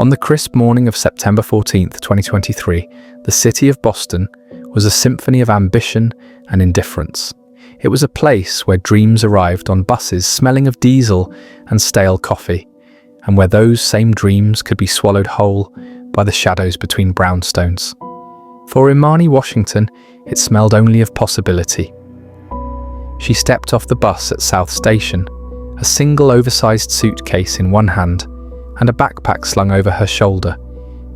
On the crisp morning of September 14th, 2023, the city of Boston was a symphony of ambition and indifference. It was a place where dreams arrived on buses smelling of diesel and stale coffee, and where those same dreams could be swallowed whole by the shadows between brownstones. For Imani Washington, it smelled only of possibility. She stepped off the bus at South Station, a single oversized suitcase in one hand and a backpack slung over her shoulder,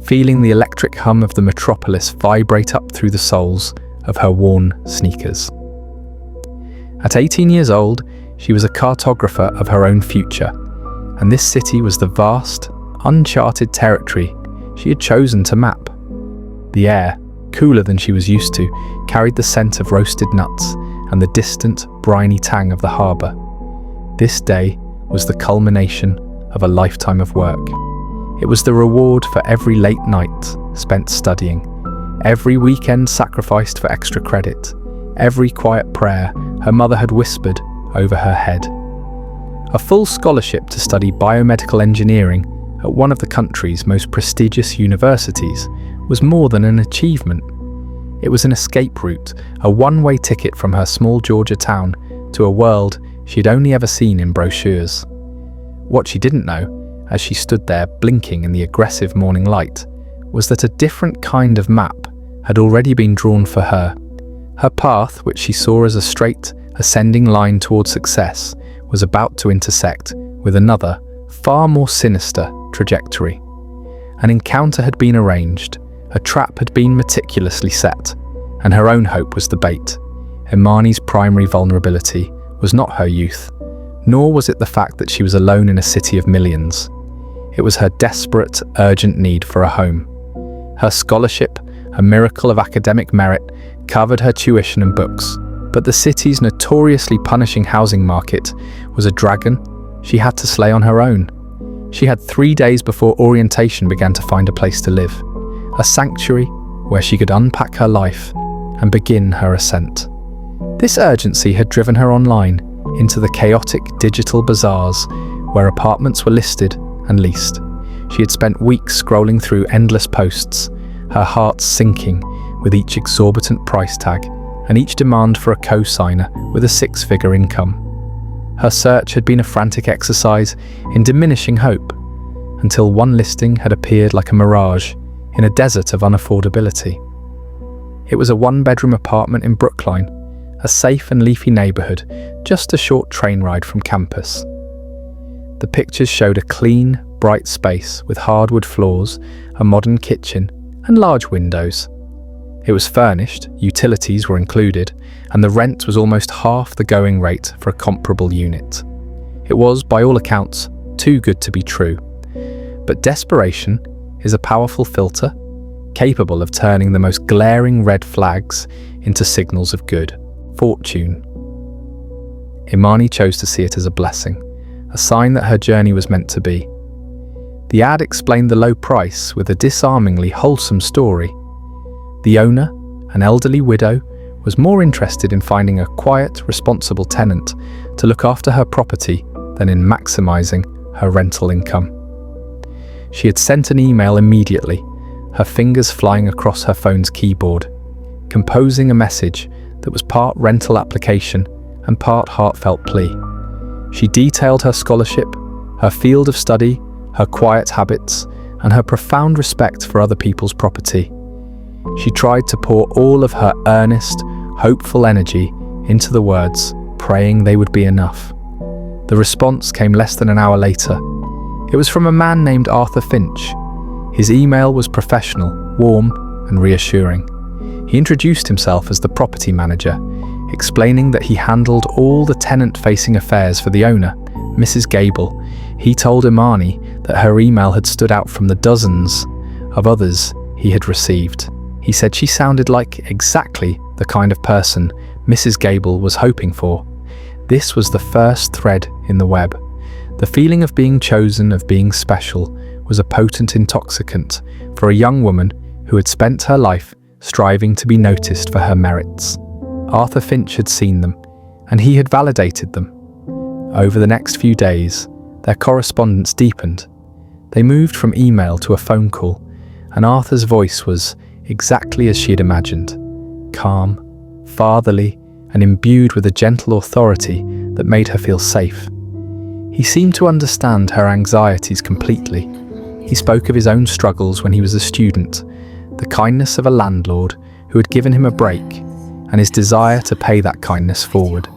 feeling the electric hum of the metropolis vibrate up through the soles of her worn sneakers. At 18 years old, she was a cartographer of her own future, and this city was the vast, uncharted territory she had chosen to map. The air, cooler than she was used to, carried the scent of roasted nuts and the distant, briny tang of the harbour. This day was the culmination of a lifetime of work. It was the reward for every late night spent studying, every weekend sacrificed for extra credit, every quiet prayer her mother had whispered over her head. A full scholarship to study biomedical engineering at one of the country's most prestigious universities was more than an achievement. It was an escape route, a one-way ticket from her small Georgia town to a world she'd only ever seen in brochures. What she didn't know, as she stood there blinking in the aggressive morning light, was that a different kind of map had already been drawn for her. Her path, which she saw as a straight, ascending line toward success, was about to intersect with another, far more sinister trajectory. An encounter had been arranged, a trap had been meticulously set, and her own hope was the bait. Imani's primary vulnerability was not her youth, nor was it the fact that she was alone in a city of millions. It was her desperate, urgent need for a home. Her scholarship, a miracle of academic merit, covered her tuition and books, but the city's notoriously punishing housing market was a dragon she had to slay on her own. She had 3 days before orientation began to find a place to live, a sanctuary where she could unpack her life and begin her ascent. This urgency had driven her online into the chaotic digital bazaars where apartments were listed and leased. She had spent weeks scrolling through endless posts, her heart sinking with each exorbitant price tag and each demand for a co-signer with a six-figure income. Her search had been a frantic exercise in diminishing hope, until one listing had appeared like a mirage in a desert of unaffordability. It was a one-bedroom apartment in Brookline, a safe and leafy neighbourhood just a short train ride from campus. The pictures showed a clean, bright space with hardwood floors, a modern kitchen, and large windows. It was furnished, utilities were included, and the rent was almost half the going rate for a comparable unit. It was, by all accounts, too good to be true. But desperation is a powerful filter, capable of turning the most glaring red flags into signals of good fortune. Imani chose to see it as a blessing, a sign that her journey was meant to be. The ad explained the low price with a disarmingly wholesome story. The owner, an elderly widow, was more interested in finding a quiet, responsible tenant to look after her property than in maximizing her rental income. She had sent an email immediately, her fingers flying across her phone's keyboard, composing a message that was part rental application and part heartfelt plea. She detailed her scholarship, her field of study, her quiet habits, and her profound respect for other people's property. She tried to pour all of her earnest, hopeful energy into the words, praying they would be enough. The response came less than an hour later. It was from a man named Arthur Finch. His email was professional, warm, and reassuring. He introduced himself as the property manager, explaining that he handled all the tenant-facing affairs for the owner, Mrs. Gable. He told Imani that her email had stood out from the dozens of others he had received. He said she sounded like exactly the kind of person Mrs. Gable was hoping for. This was the first thread in the web. The feeling of being chosen, of being special, was a potent intoxicant for a young woman who had spent her life striving to be noticed for her merits. Arthur Finch had seen them, and he had validated them. Over the next few days, their correspondence deepened. They moved from email to a phone call, and Arthur's voice was exactly as she had imagined, calm, fatherly, and imbued with a gentle authority that made her feel safe. He seemed to understand her anxieties completely. He spoke of his own struggles when he was a student, the kindness of a landlord who had given him a break, and his desire to pay that kindness forward.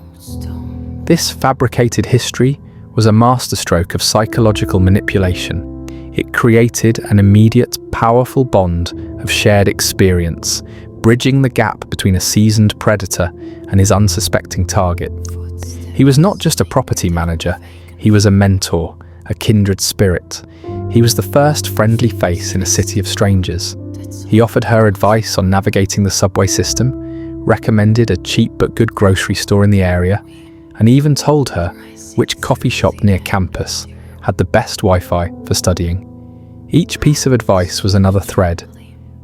This fabricated history was a masterstroke of psychological manipulation. It created an immediate, powerful bond of shared experience, bridging the gap between a seasoned predator and his unsuspecting target. He was not just a property manager, he was a mentor, a kindred spirit. He was the first friendly face in a city of strangers. He offered her advice on navigating the subway system, recommended a cheap but good grocery store in the area, and even told her which coffee shop near campus had the best Wi-Fi for studying. Each piece of advice was another thread,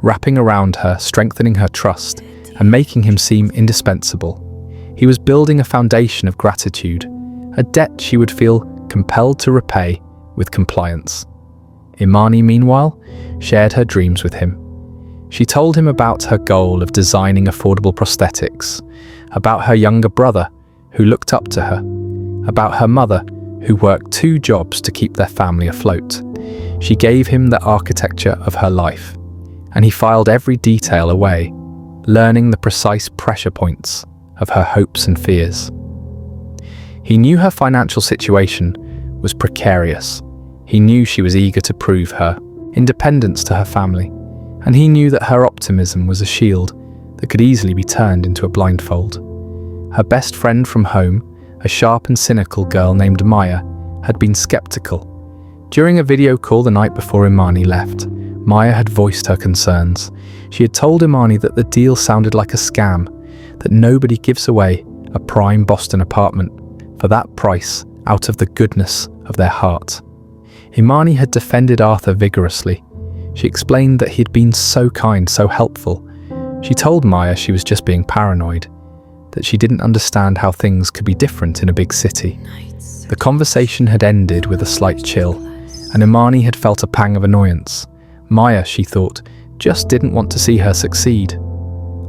wrapping around her, strengthening her trust, and making him seem indispensable. He was building a foundation of gratitude, a debt she would feel compelled to repay with compliance. Imani, meanwhile, shared her dreams with him. She told him about her goal of designing affordable prosthetics, about her younger brother who looked up to her, about her mother who worked 2 jobs to keep their family afloat. She gave him the architecture of her life, and he filed every detail away, learning the precise pressure points of her hopes and fears. He knew her financial situation was precarious. He knew she was eager to prove her independence to her family, and he knew that her optimism was a shield that could easily be turned into a blindfold. Her best friend from home, a sharp and cynical girl named Maya, had been skeptical. During a video call the night before Imani left, Maya had voiced her concerns. She had told Imani that the deal sounded like a scam, that nobody gives away a prime Boston apartment for that price out of the goodness of their heart. Imani had defended Arthur vigorously. She explained that he had been so kind, so helpful. She told Maya she was just being paranoid, that she didn't understand how things could be different in a big city. The conversation had ended with a slight chill, and Imani had felt a pang of annoyance. Maya, she thought, just didn't want to see her succeed.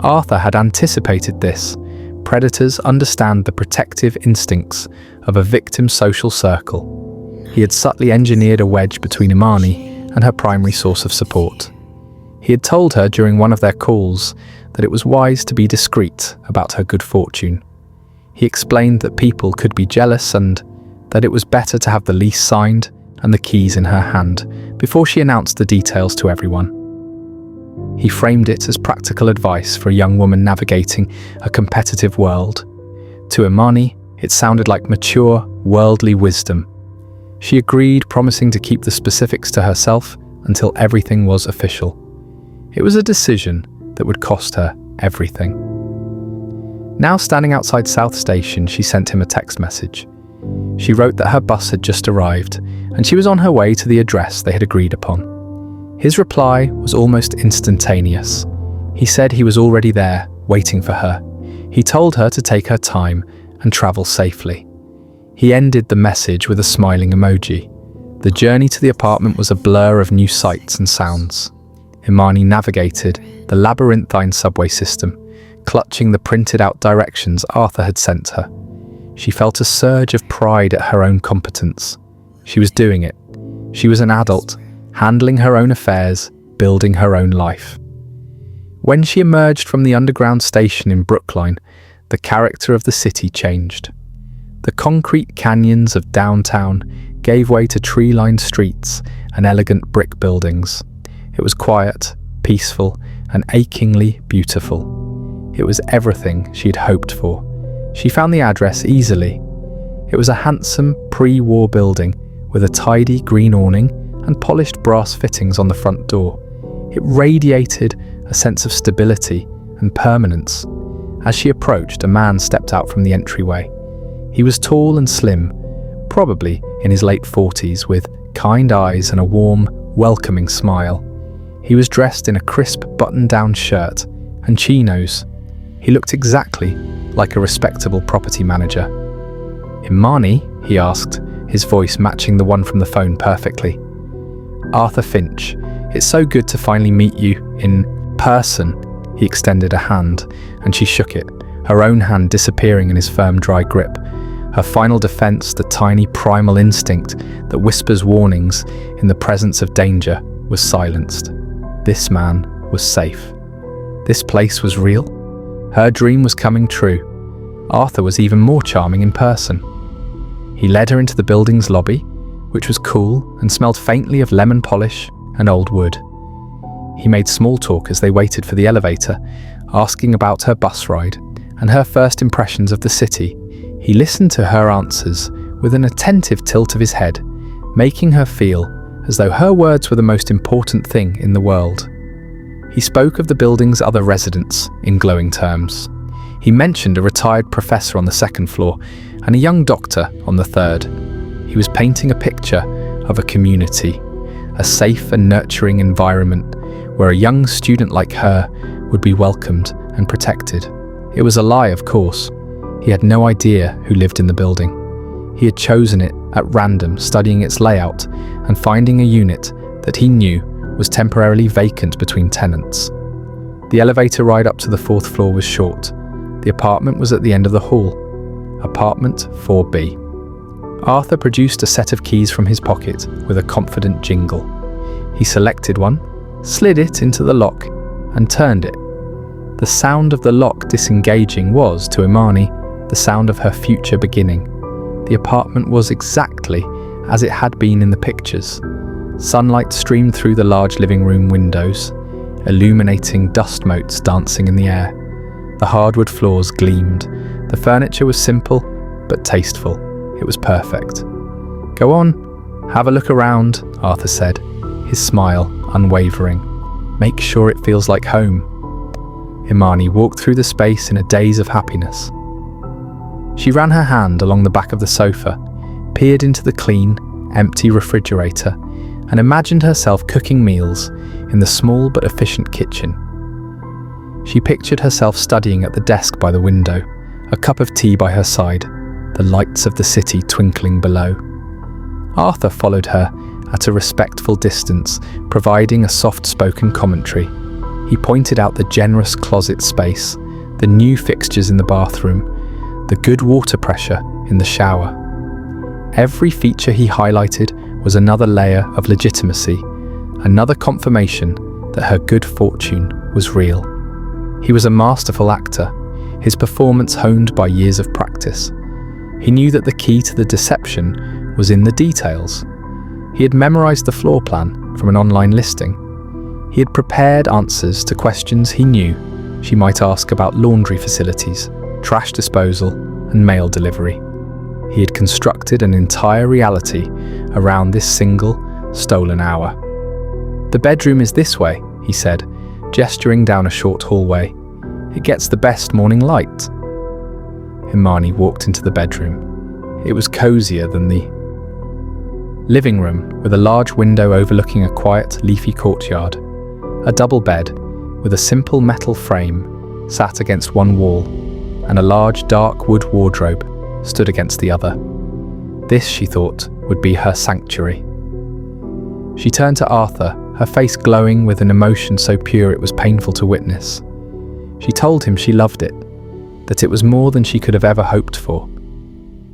Arthur had anticipated this. Predators understand the protective instincts of a victim's social circle. He had subtly engineered a wedge between Imani and her primary source of support. He had told her during one of their calls that it was wise to be discreet about her good fortune. He explained that people could be jealous and that it was better to have the lease signed and the keys in her hand before she announced the details to everyone. He framed it as practical advice for a young woman navigating a competitive world. To Imani, it sounded like mature, worldly wisdom. She agreed, promising to keep the specifics to herself until everything was official. It was a decision that would cost her everything. Now standing outside South Station, she sent him a text message. She wrote that her bus had just arrived, and she was on her way to the address they had agreed upon. His reply was almost instantaneous. He said he was already there, waiting for her. He told her to take her time and travel safely. He ended the message with a smiling emoji. The journey to the apartment was a blur of new sights and sounds. Imani navigated the labyrinthine subway system, clutching the printed-out directions Arthur had sent her. She felt a surge of pride at her own competence. She was doing it. She was an adult, handling her own affairs, building her own life. When she emerged from the underground station in Brookline, the character of the city changed. The concrete canyons of downtown gave way to tree-lined streets and elegant brick buildings. It was quiet, peaceful, and achingly beautiful. It was everything she'd hoped for. She found the address easily. It was a handsome, pre-war building with a tidy green awning and polished brass fittings on the front door. It radiated a sense of stability and permanence. As she approached, a man stepped out from the entryway. He was tall and slim, probably in his late 40s, with kind eyes and a warm, welcoming smile. He was dressed in a crisp button-down shirt and chinos. He looked exactly like a respectable property manager. "Imani?" he asked, his voice matching the one from the phone perfectly. Arthur Finch, it's so good to finally meet you in person. He extended a hand, and she shook it, her own hand disappearing in his firm, dry grip. Her final defense, the tiny primal instinct that whispers warnings in the presence of danger, was silenced. This man was safe. This place was real. Her dream was coming true. Arthur was even more charming in person. He led her into the building's lobby, which was cool and smelled faintly of lemon polish and old wood. He made small talk as they waited for the elevator, asking about her bus ride and her first impressions of the city. He listened to her answers with an attentive tilt of his head, making her feel as though her words were the most important thing in the world. He spoke of the building's other residents in glowing terms. He mentioned a retired professor on the second floor and a young doctor on the third. He was painting a picture of a community, a safe and nurturing environment where a young student like her would be welcomed and protected. It was a lie, of course. He had no idea who lived in the building. He had chosen it at random, studying its layout and finding a unit that he knew was temporarily vacant between tenants. The elevator ride up to the fourth floor was short. The apartment was at the end of the hall. Apartment 4B. Arthur produced a set of keys from his pocket with a confident jingle. He selected one, slid it into the lock, and turned it. The sound of the lock disengaging was, to Imani, the sound of her future beginning. The apartment was exactly as it had been in the pictures. Sunlight streamed through the large living room windows, illuminating dust motes dancing in the air. The hardwood floors gleamed. The furniture was simple, but tasteful. It was perfect. "Go on, have a look around," Arthur said, his smile unwavering. "Make sure it feels like home." Imani walked through the space in a daze of happiness. She ran her hand along the back of the sofa, peered into the clean, empty refrigerator, and imagined herself cooking meals in the small but efficient kitchen. She pictured herself studying at the desk by the window, a cup of tea by her side, the lights of the city twinkling below. Arthur followed her at a respectful distance, providing a soft-spoken commentary. He pointed out the generous closet space, the new fixtures in the bathroom, the good water pressure in the shower. Every feature he highlighted was another layer of legitimacy, another confirmation that her good fortune was real. He was a masterful actor, his performance honed by years of practice. He knew that the key to the deception was in the details. He had memorized the floor plan from an online listing. He had prepared answers to questions he knew she might ask about laundry facilities, trash disposal, and mail delivery. He had constructed an entire reality around this single, stolen hour. "The bedroom is this way," he said, gesturing down a short hallway. "It gets the best morning light." Imani walked into the bedroom. It was cozier than the living room, with a large window overlooking a quiet, leafy courtyard. A double bed, with a simple metal frame, sat against one wall, and a large, dark wood wardrobe stood against the other. This, she thought, would be her sanctuary. She turned to Arthur, her face glowing with an emotion so pure it was painful to witness. She told him she loved it, that it was more than she could have ever hoped for.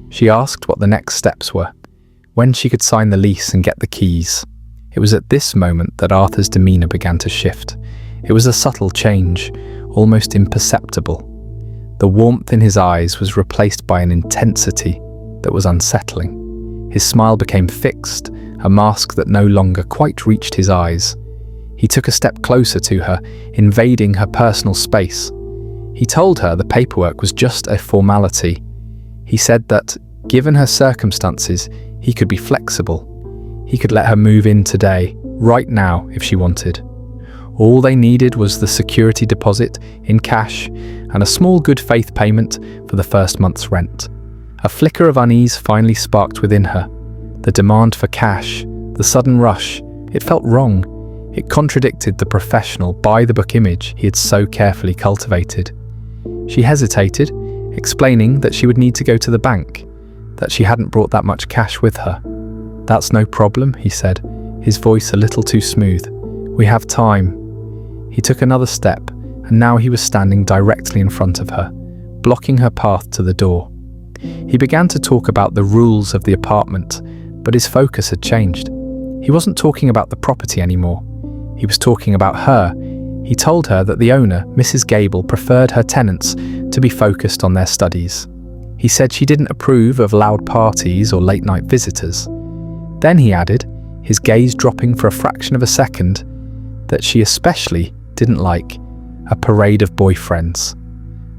She asked what the next steps were, when she could sign the lease and get the keys. It was at this moment that Arthur's demeanour began to shift. It was a subtle change, almost imperceptible. The warmth in his eyes was replaced by an intensity that was unsettling. His smile became fixed, a mask that no longer quite reached his eyes. He took a step closer to her, invading her personal space. He told her the paperwork was just a formality. He said that, given her circumstances, he could be flexible. He could let her move in today, right now, if she wanted. All they needed was the security deposit in cash and a small good faith payment for the first month's rent. A flicker of unease finally sparked within her. The demand for cash, the sudden rush, it felt wrong. It contradicted the professional, by-the-book image he had so carefully cultivated. She hesitated, explaining that she would need to go to the bank, that she hadn't brought that much cash with her. "That's no problem," he said, his voice a little too smooth. "We have time." He took another step, and now he was standing directly in front of her, blocking her path to the door. He began to talk about the rules of the apartment, but his focus had changed. He wasn't talking about the property anymore. He was talking about her. He told her that the owner, Mrs. Gable, preferred her tenants to be focused on their studies. He said she didn't approve of loud parties or late-night visitors. Then he added, his gaze dropping for a fraction of a second, that she especially didn't like a parade of boyfriends.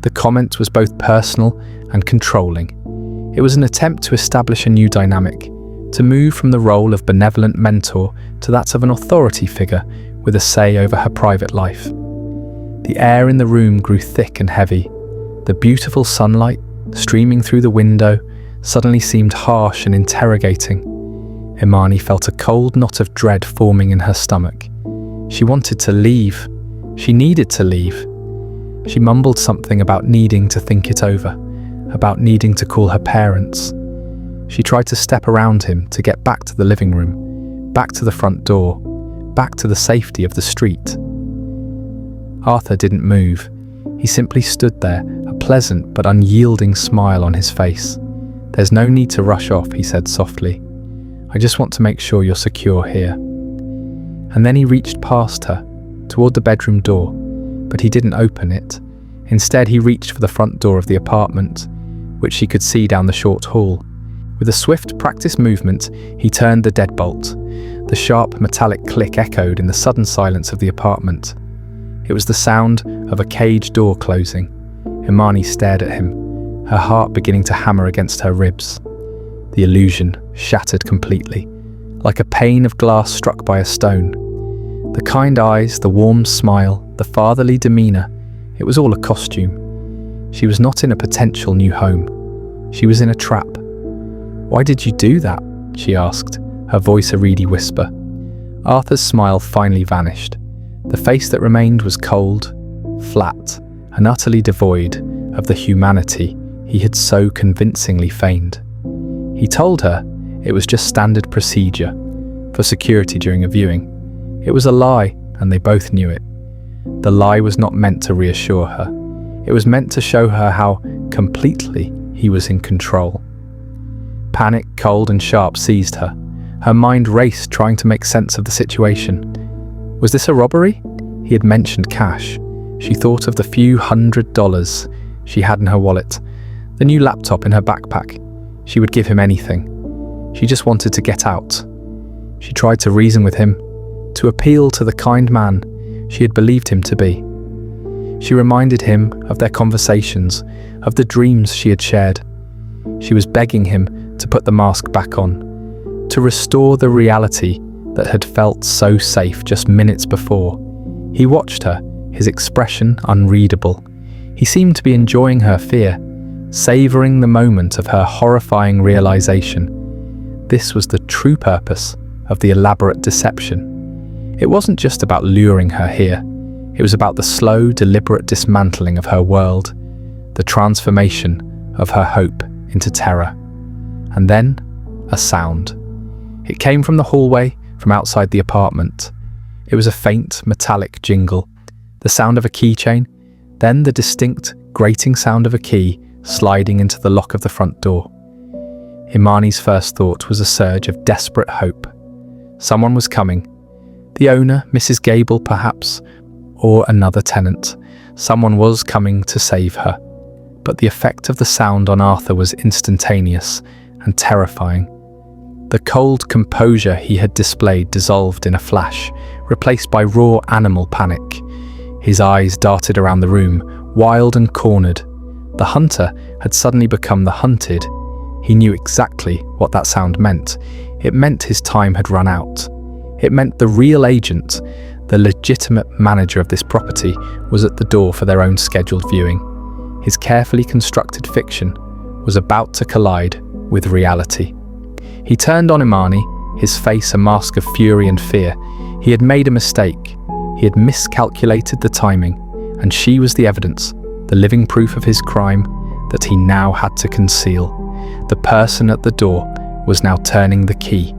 The comment was both personal and controlling. It was an attempt to establish a new dynamic, to move from the role of benevolent mentor to that of an authority figure with a say over her private life. The air in the room grew thick and heavy. The beautiful sunlight, streaming through the window, suddenly seemed harsh and interrogating. Imani felt a cold knot of dread forming in her stomach. She wanted to leave. She needed to leave. She mumbled something about needing to think it over, about needing to call her parents. She tried to step around him to get back to the living room, back to the front door, back to the safety of the street. Arthur didn't move. He simply stood there, a pleasant but unyielding smile on his face. "There's no need to rush off," he said softly. "I just want to make sure you're secure here." And then he reached past her, toward the bedroom door, but he didn't open it. Instead, he reached for the front door of the apartment, which she could see down the short hall. With a swift, practiced movement, he turned the deadbolt. The sharp, metallic click echoed in the sudden silence of the apartment. It was the sound of a cage door closing. Imani stared at him, her heart beginning to hammer against her ribs. The illusion shattered completely, like a pane of glass struck by a stone. The kind eyes, the warm smile, the fatherly demeanor, it was all a costume. She was not in a potential new home. She was in a trap. "Why did you do that?" she asked, her voice a reedy whisper. Arthur's smile finally vanished. The face that remained was cold, flat, and utterly devoid of the humanity he had so convincingly feigned. He told her it was just standard procedure for security during a viewing. It was a lie, and they both knew it. The lie was not meant to reassure her. It was meant to show her how completely he was in control. Panic, cold and sharp, seized her. Her mind raced, trying to make sense of the situation. Was this a robbery? He had mentioned cash. She thought of the few $100 she had in her wallet, the new laptop in her backpack. She would give him anything. She just wanted to get out. She tried to reason with him, to appeal to the kind man she had believed him to be. She reminded him of their conversations, of the dreams she had shared. She was begging him to put the mask back on, to restore the reality that had felt so safe just minutes before. He watched her, his expression unreadable. He seemed to be enjoying her fear, savouring the moment of her horrifying realization. This was the true purpose of the elaborate deception. It wasn't just about luring her here. It was about the slow, deliberate dismantling of her world, the transformation of her hope into terror. And then, a sound. It came from the hallway, from outside the apartment. It was a faint, metallic jingle, the sound of a keychain, then the distinct, grating sound of a key sliding into the lock of the front door. Imani's first thought was a surge of desperate hope. Someone was coming. The owner, Mrs. Gable perhaps, or another tenant. Someone was coming to save her. But the effect of the sound on Arthur was instantaneous and terrifying. The cold composure he had displayed dissolved in a flash, replaced by raw animal panic. His eyes darted around the room, wild and cornered. The hunter had suddenly become the hunted. He knew exactly what that sound meant. It meant his time had run out. It meant the real agent, the legitimate manager of this property, was at the door for their own scheduled viewing. His carefully constructed fiction was about to collide with reality. He turned on Imani, his face a mask of fury and fear. He had made a mistake. He had miscalculated the timing, and she was the evidence, the living proof of his crime that he now had to conceal. The person at the door was now turning the key.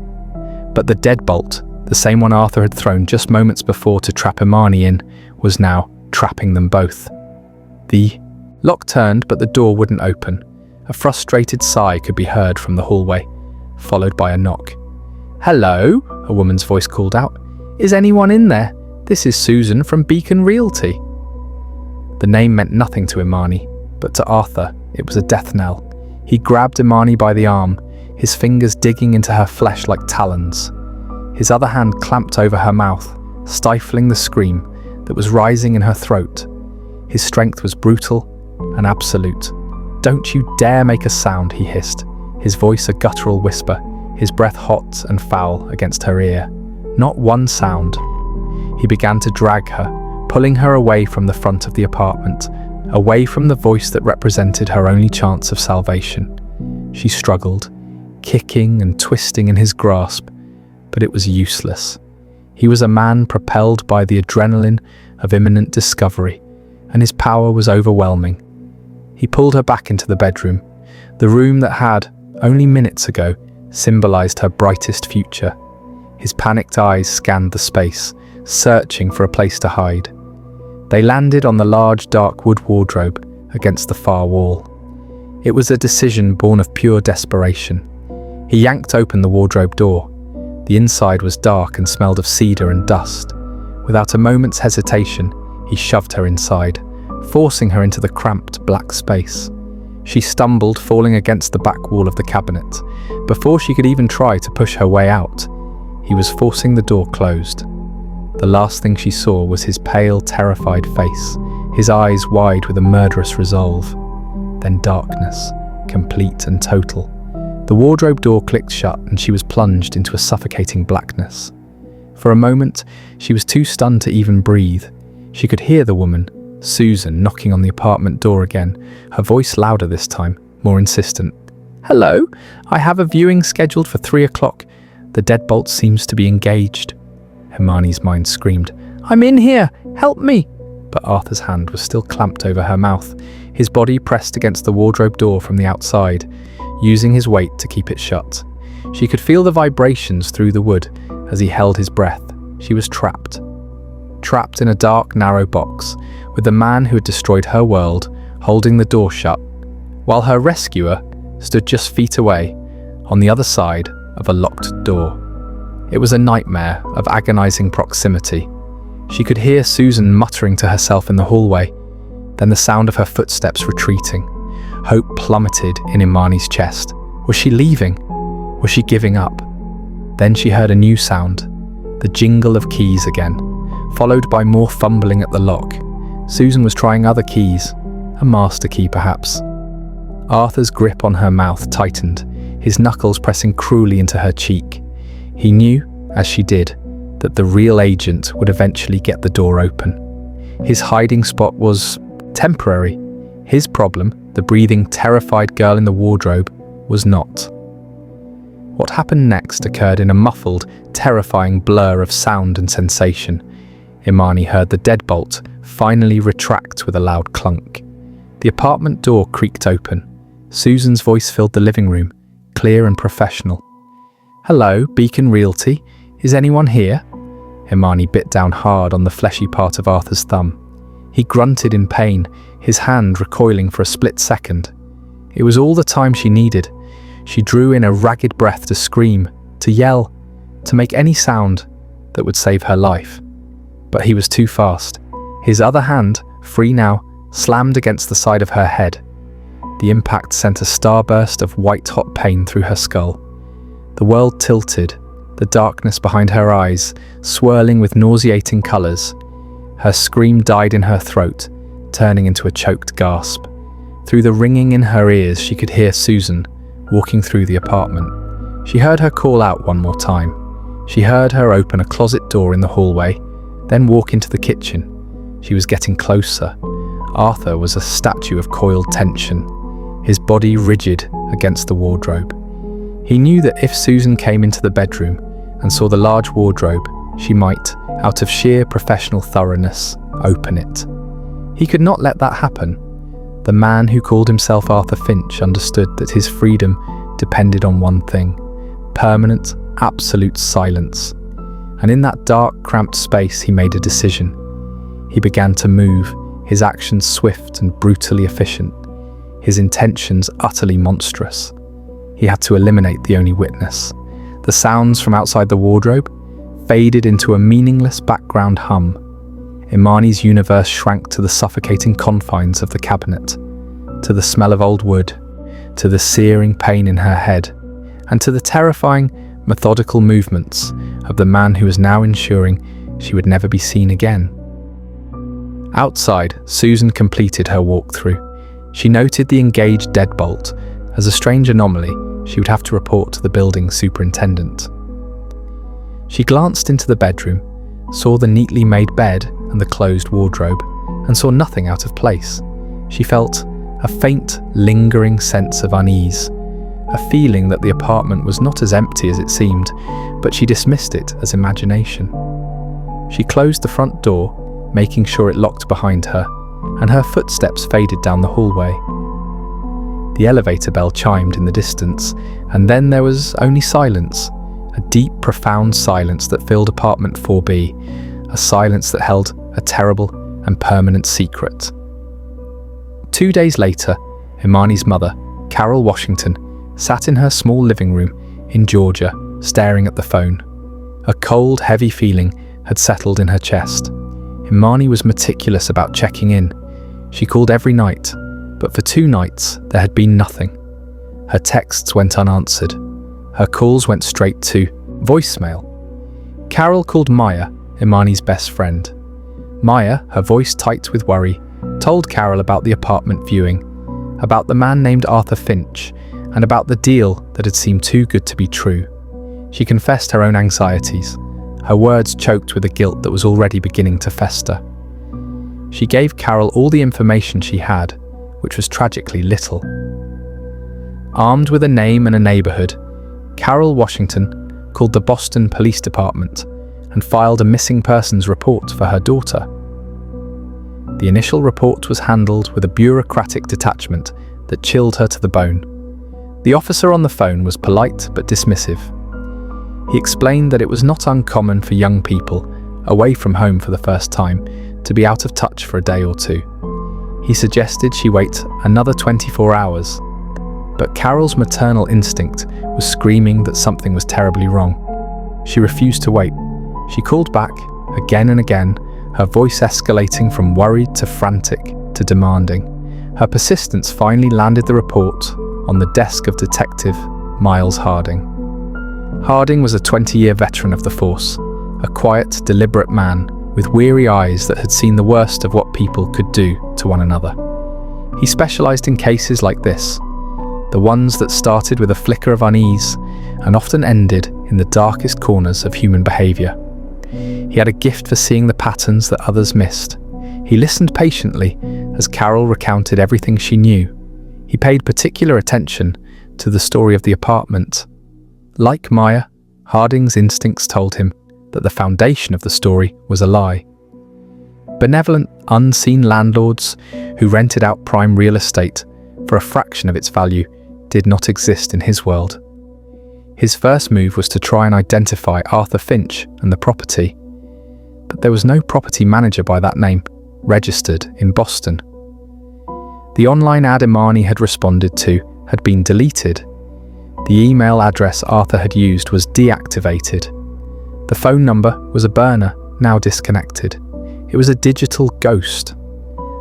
But the deadbolt The same one Arthur had thrown just moments before to trap Imani in was now trapping them both. The lock turned, but the door wouldn't open. A frustrated sigh could be heard from the hallway, followed by a knock. "Hello," a woman's voice called out. "Is anyone in there? This is Susan from Beacon Realty." The name meant nothing to Imani, but to Arthur, it was a death knell. He grabbed Imani by the arm, his fingers digging into her flesh like talons. His other hand clamped over her mouth, stifling the scream that was rising in her throat. His strength was brutal and absolute. "Don't you dare make a sound," he hissed, his voice a guttural whisper, his breath hot and foul against her ear. "Not one sound." He began to drag her, pulling her away from the front of the apartment, away from the voice that represented her only chance of salvation. She struggled, kicking and twisting in his grasp, but it was useless. He was a man propelled by the adrenaline of imminent discovery, and his power was overwhelming. He pulled her back into the bedroom, the room that had, only minutes ago, symbolized her brightest future. His panicked eyes scanned the space, searching for a place to hide. They landed on the large dark wood wardrobe against the far wall. It was a decision born of pure desperation. He yanked open the wardrobe door. The inside was dark and smelled of cedar and dust. Without a moment's hesitation, he shoved her inside, forcing her into the cramped black space. She stumbled, falling against the back wall of the cabinet. Before she could even try to push her way out, he was forcing the door closed. The last thing she saw was his pale, terrified face, his eyes wide with a murderous resolve. Then darkness, complete and total. The wardrobe door clicked shut and she was plunged into a suffocating blackness. For a moment, she was too stunned to even breathe. She could hear the woman, Susan, knocking on the apartment door again, her voice louder this time, more insistent. "Hello, I have a viewing scheduled for 3 o'clock. The deadbolt seems to be engaged." Imani's mind screamed, "I'm in here, help me!" But Arthur's hand was still clamped over her mouth, his body pressed against the wardrobe door from the outside, using his weight to keep it shut. She could feel the vibrations through the wood as he held his breath. She was trapped. Trapped in a dark, narrow box, with the man who had destroyed her world holding the door shut, while her rescuer stood just feet away, on the other side of a locked door. It was a nightmare of agonizing proximity. She could hear Susan muttering to herself in the hallway, then the sound of her footsteps retreating. Hope plummeted in Imani's chest. Was she leaving? Was she giving up? Then she heard a new sound, the jingle of keys again, followed by more fumbling at the lock. Susan was trying other keys, a master key perhaps. Arthur's grip on her mouth tightened, his knuckles pressing cruelly into her cheek. He knew, as she did, that the real agent would eventually get the door open. His hiding spot was temporary. His problem, the breathing, terrified girl in the wardrobe, was not. What happened next occurred in a muffled, terrifying blur of sound and sensation. Imani heard the deadbolt finally retract with a loud clunk. The apartment door creaked open. Susan's voice filled the living room, clear and professional. "Hello, Beacon Realty. Is anyone here?" Imani bit down hard on the fleshy part of Arthur's thumb. He grunted in pain, his hand recoiling for a split second. It was all the time she needed. She drew in a ragged breath to scream, to yell, to make any sound that would save her life. But he was too fast. His other hand, free now, slammed against the side of her head. The impact sent a starburst of white-hot pain through her skull. The world tilted, the darkness behind her eyes swirling with nauseating colours. Her scream died in her throat, turning into a choked gasp. Through the ringing in her ears, she could hear Susan walking through the apartment. She heard her call out one more time. She heard her open a closet door in the hallway, then walk into the kitchen. She was getting closer. Arthur was a statue of coiled tension, his body rigid against the wardrobe. He knew that if Susan came into the bedroom and saw the large wardrobe, she might, out of sheer professional thoroughness, open it. He could not let that happen. The man who called himself Arthur Finch understood that his freedom depended on one thing: permanent, absolute silence. And in that dark, cramped space, he made a decision. He began to move, his actions swift and brutally efficient, his intentions utterly monstrous. He had to eliminate the only witness. The sounds from outside the wardrobe faded into a meaningless background hum. Imani's universe shrank to the suffocating confines of the cabinet, to the smell of old wood, to the searing pain in her head, and to the terrifying, methodical movements of the man who was now ensuring she would never be seen again. Outside, Susan completed her walkthrough. She noted the engaged deadbolt as a strange anomaly she would have to report to the building superintendent. She glanced into the bedroom, saw the neatly made bed and the closed wardrobe, and saw nothing out of place. She felt a faint, lingering sense of unease, a feeling that the apartment was not as empty as it seemed, but she dismissed it as imagination. She closed the front door, making sure it locked behind her, and her footsteps faded down the hallway. The elevator bell chimed in the distance, and then there was only silence, a deep, profound silence that filled apartment 4B, a silence that held a terrible and permanent secret. 2 days later, Imani's mother, Carol Washington, sat in her small living room in Georgia, staring at the phone. A cold, heavy feeling had settled in her chest. Imani was meticulous about checking in. She called every night, but for 2 nights there had been nothing. Her texts went unanswered. Her calls went straight to voicemail. Carol called Maya, Imani's best friend. Maya, her voice tight with worry, told Carol about the apartment viewing, about the man named Arthur Finch, and about the deal that had seemed too good to be true. She confessed her own anxieties, her words choked with a guilt that was already beginning to fester. She gave Carol all the information she had, which was tragically little. Armed with a name and a neighborhood, Carol Washington called the Boston Police Department and filed a missing persons report for her daughter. The initial report was handled with a bureaucratic detachment that chilled her to the bone. The officer on the phone was polite but dismissive. He explained that it was not uncommon for young people, away from home for the first time, to be out of touch for a day or two. He suggested she wait another 24 hours, but Carol's maternal instinct was screaming that something was terribly wrong. She refused to wait. She called back, again and again, her voice escalating from worried to frantic to demanding. Her persistence finally landed the report on the desk of Detective Miles Harding. Harding was a 20-year veteran of the force, a quiet, deliberate man with weary eyes that had seen the worst of what people could do to one another. He specialized in cases like this, the ones that started with a flicker of unease and often ended in the darkest corners of human behavior. He had a gift for seeing the patterns that others missed. He listened patiently as Carol recounted everything she knew. He paid particular attention to the story of the apartment. Like Maya, Harding's instincts told him that the foundation of the story was a lie. Benevolent, unseen landlords who rented out prime real estate for a fraction of its value did not exist in his world. His first move was to try and identify Arthur Finch and the property, but there was no property manager by that name registered in Boston. The online ad Imani had responded to had been deleted. The email address Arthur had used was deactivated. The phone number was a burner, now disconnected. It was a digital ghost.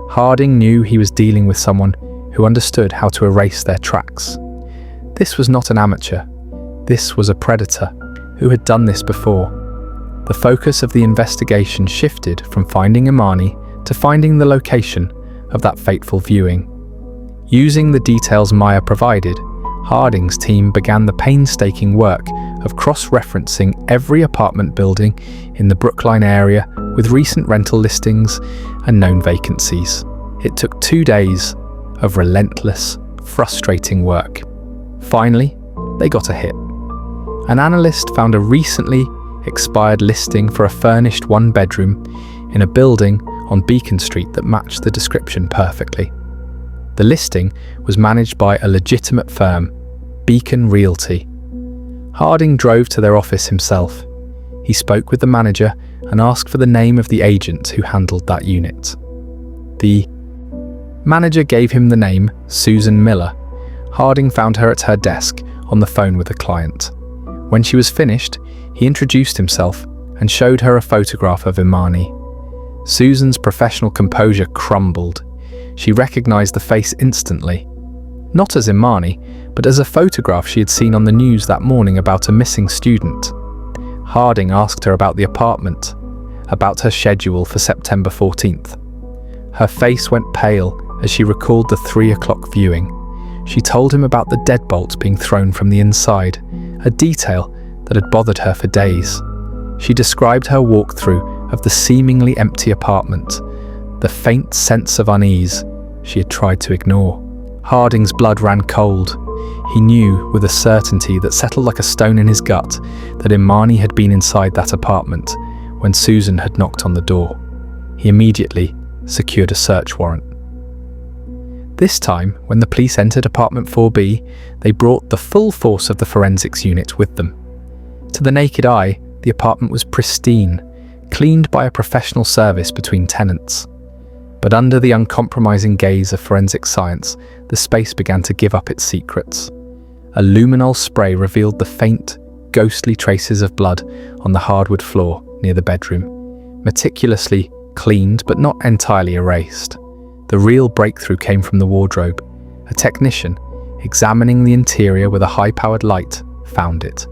Harding knew he was dealing with someone who understood how to erase their tracks. This was not an amateur. This was a predator who had done this before. The focus of the investigation shifted from finding Imani to finding the location of that fateful viewing. Using the details Maya provided, Harding's team began the painstaking work of cross-referencing every apartment building in the Brookline area with recent rental listings and known vacancies. It took 2 days of relentless, frustrating work. Finally, they got a hit. An analyst found a recently expired listing for a furnished 1-bedroom in a building on Beacon Street that matched the description perfectly. The listing was managed by a legitimate firm, Beacon Realty. Harding drove to their office himself. He spoke with the manager and asked for the name of the agent who handled that unit. The manager gave him the name Susan Miller. Harding found her at her desk on the phone with a client. When she was finished, he introduced himself and showed her a photograph of Imani. Susan's professional composure crumbled. She recognized the face instantly. Not as Imani, but as a photograph she had seen on the news that morning about a missing student. Harding asked her about the apartment, about her schedule for September 14th. Her face went pale as she recalled the 3 o'clock viewing. She told him about the deadbolt being thrown from the inside, a detail that had bothered her for days. She described her walkthrough of the seemingly empty apartment, the faint sense of unease she had tried to ignore. Harding's blood ran cold. He knew with a certainty that settled like a stone in his gut that Imani had been inside that apartment when Susan had knocked on the door. He immediately secured a search warrant. This time, when the police entered apartment 4B, they brought the full force of the forensics unit with them. To the naked eye, the apartment was pristine, cleaned by a professional service between tenants. But under the uncompromising gaze of forensic science, the space began to give up its secrets. A luminol spray revealed the faint, ghostly traces of blood on the hardwood floor near the bedroom, meticulously cleaned but not entirely erased. The real breakthrough came from the wardrobe. A technician, examining the interior with a high-powered light, found it.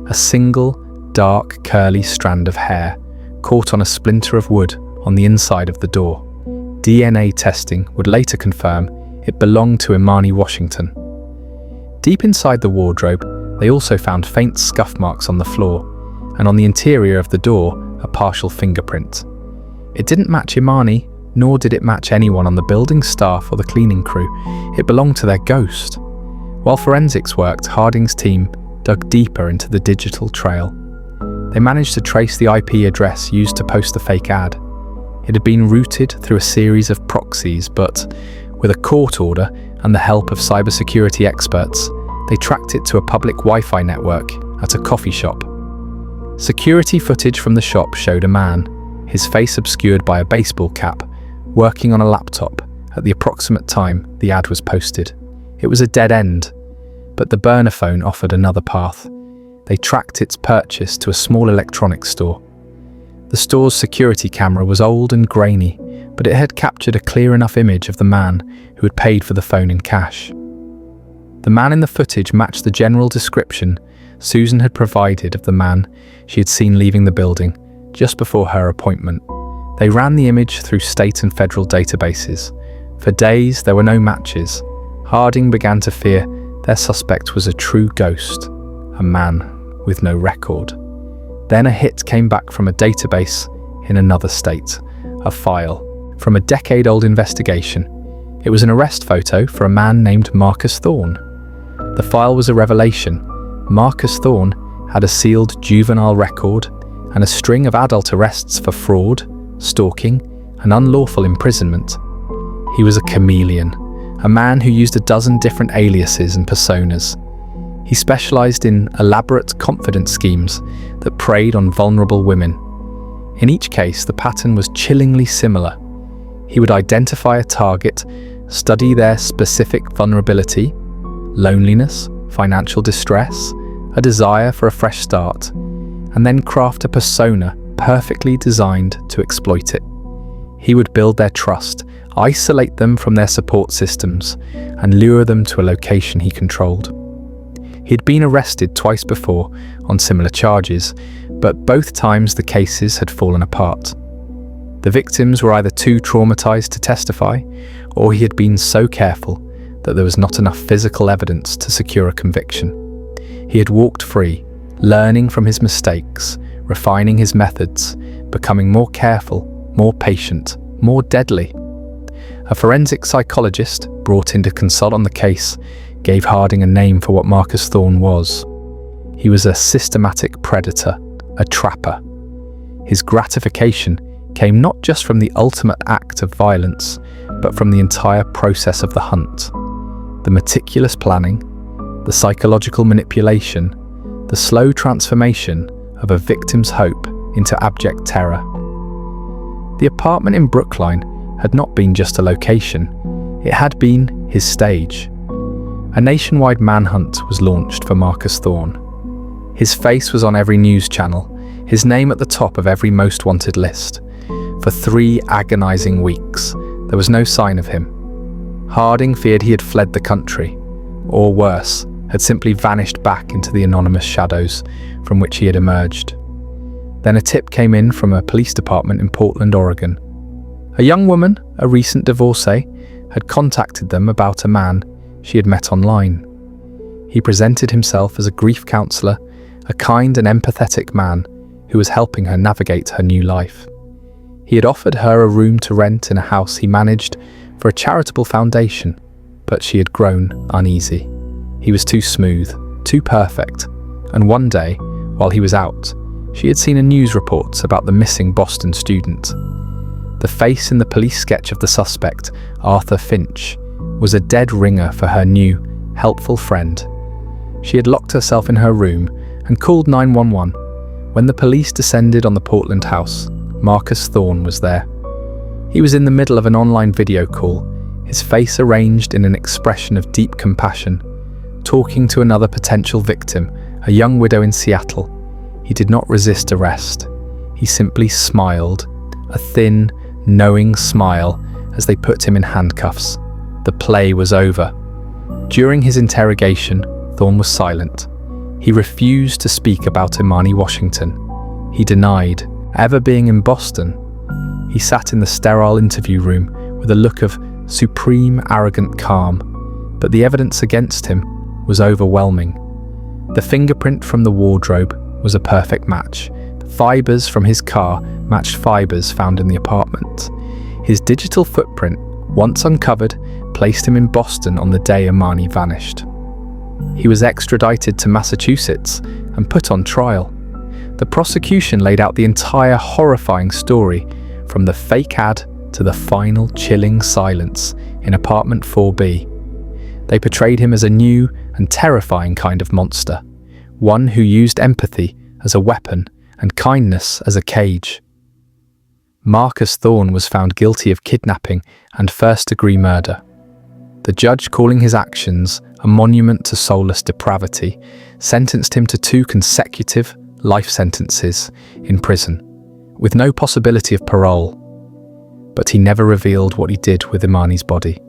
A single, dark, curly strand of hair, caught on a splinter of wood on the inside of the door. DNA testing would later confirm it belonged to Imani Washington. Deep inside the wardrobe, they also found faint scuff marks on the floor, and on the interior of the door, a partial fingerprint. It didn't match Imani, nor did it match anyone on the building staff or the cleaning crew. It belonged to their ghost. While forensics worked, Harding's team dug deeper into the digital trail. They managed to trace the IP address used to post the fake ad. It had been routed through a series of proxies, but with a court order and the help of cybersecurity experts, they tracked it to a public Wi-Fi network at a coffee shop. Security footage from the shop showed a man, his face obscured by a baseball cap, working on a laptop at the approximate time the ad was posted. It was a dead end, but the burner phone offered another path. They tracked its purchase to a small electronics store. The store's security camera was old and grainy, but it had captured a clear enough image of the man who had paid for the phone in cash. The man in the footage matched the general description Susan had provided of the man she had seen leaving the building just before her appointment. They ran the image through state and federal databases. For days, there were no matches. Harding began to fear their suspect was a true ghost, a man with no record. Then a hit came back from a database in another state, a file from a decade-old investigation. It was an arrest photo for a man named Marcus Thorne. The file was a revelation. Marcus Thorne had a sealed juvenile record and a string of adult arrests for fraud, stalking, and unlawful imprisonment. He was a chameleon, a man who used a dozen different aliases and personas. He specialized in elaborate confidence schemes that preyed on vulnerable women. In each case, the pattern was chillingly similar. He would identify a target, study their specific vulnerability, loneliness, financial distress, a desire for a fresh start, and then craft a persona perfectly designed to exploit it. He would build their trust, isolate them from their support systems, and lure them to a location he controlled. He had been arrested twice before on similar charges, but both times the cases had fallen apart. The victims were either too traumatized to testify, or he had been so careful that there was not enough physical evidence to secure a conviction. He had walked free, learning from his mistakes, refining his methods, becoming more careful, more patient, more deadly. A forensic psychologist brought in to consult on the case gave Harding a name for what Marcus Thorne was. He was a systematic predator, a trapper. His gratification came not just from the ultimate act of violence, but from the entire process of the hunt. The meticulous planning, the psychological manipulation, the slow transformation of a victim's hope into abject terror. The apartment in Brookline had not been just a location, it had been his stage. A nationwide manhunt was launched for Marcus Thorne. His face was on every news channel, his name at the top of every most wanted list. For 3 agonizing weeks, there was no sign of him. Harding feared he had fled the country, or worse, had simply vanished back into the anonymous shadows from which he had emerged. Then a tip came in from a police department in Portland, Oregon. A young woman, a recent divorcee, had contacted them about a man she had met online. He presented himself as a grief counselor, a kind and empathetic man who was helping her navigate her new life. He had offered her a room to rent in a house he managed for a charitable foundation, but she had grown uneasy. He was too smooth, too perfect, and one day, while he was out, she had seen a news report about the missing Boston student. The face in the police sketch of the suspect, Arthur Finch, was a dead ringer for her new, helpful friend. She had locked herself in her room and called 911. When the police descended on the Portland house, Marcus Thorne was there. He was in the middle of an online video call, his face arranged in an expression of deep compassion, talking to another potential victim, a young widow in Seattle. He did not resist arrest. He simply smiled, a thin, knowing smile, as they put him in handcuffs. The play was over. During his interrogation, Thorne was silent. He refused to speak about Imani Washington. He denied ever being in Boston. He sat in the sterile interview room with a look of supreme, arrogant calm, but the evidence against him was overwhelming. The fingerprint from the wardrobe was a perfect match. Fibers from his car matched fibers found in the apartment. His digital footprint, once uncovered, placed him in Boston on the day Imani vanished. He was extradited to Massachusetts and put on trial. The prosecution laid out the entire horrifying story, from the fake ad to the final chilling silence in apartment 4B. They portrayed him as a new and terrifying kind of monster, one who used empathy as a weapon and kindness as a cage. Marcus Thorne was found guilty of kidnapping and first-degree murder. The judge, calling his actions a monument to soulless depravity, sentenced him to 2 consecutive life sentences in prison, with no possibility of parole. But he never revealed what he did with Imani's body.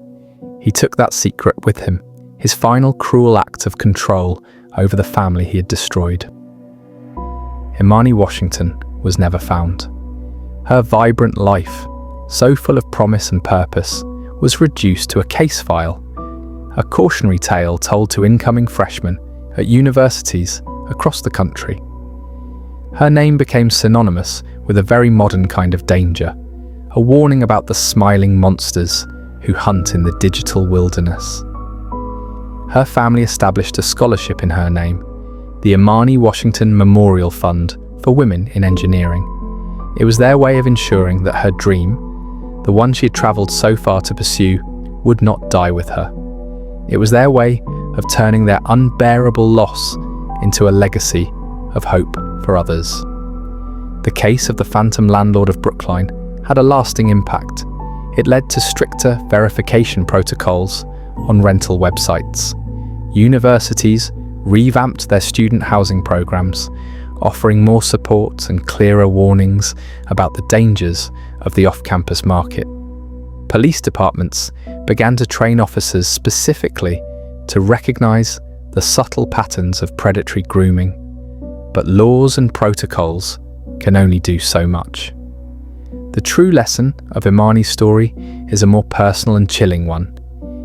He took that secret with him, his final cruel act of control over the family he had destroyed. Imani Washington was never found. Her vibrant life, so full of promise and purpose, was reduced to a case file, a cautionary tale told to incoming freshmen at universities across the country. Her name became synonymous with a very modern kind of danger, a warning about the smiling monsters who hunt in the digital wilderness. Her family established a scholarship in her name, the Imani Washington Memorial Fund for Women in Engineering. It was their way of ensuring that her dream, the one she had traveled so far to pursue, would not die with her. It was their way of turning their unbearable loss into a legacy of hope for others. The case of the phantom landlord of Brookline had a lasting impact. It led to stricter verification protocols on rental websites. Universities revamped their student housing programs, offering more support and clearer warnings about the dangers of the off-campus market. Police departments began to train officers specifically to recognize the subtle patterns of predatory grooming. But laws and protocols can only do so much. The true lesson of Imani's story is a more personal and chilling one.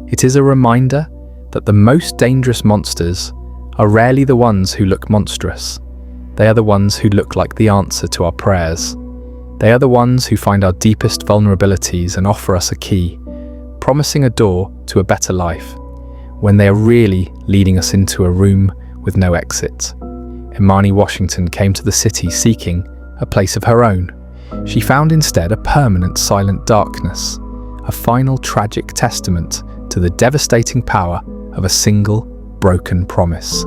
It is a reminder that the most dangerous monsters are rarely the ones who look monstrous. They are the ones who look like the answer to our prayers. They are the ones who find our deepest vulnerabilities and offer us a key, promising a door to a better life, when they are really leading us into a room with no exit. Imani Washington came to the city seeking a place of her own. She found instead a permanent silent darkness, a final tragic testament to the devastating power of a single broken promise.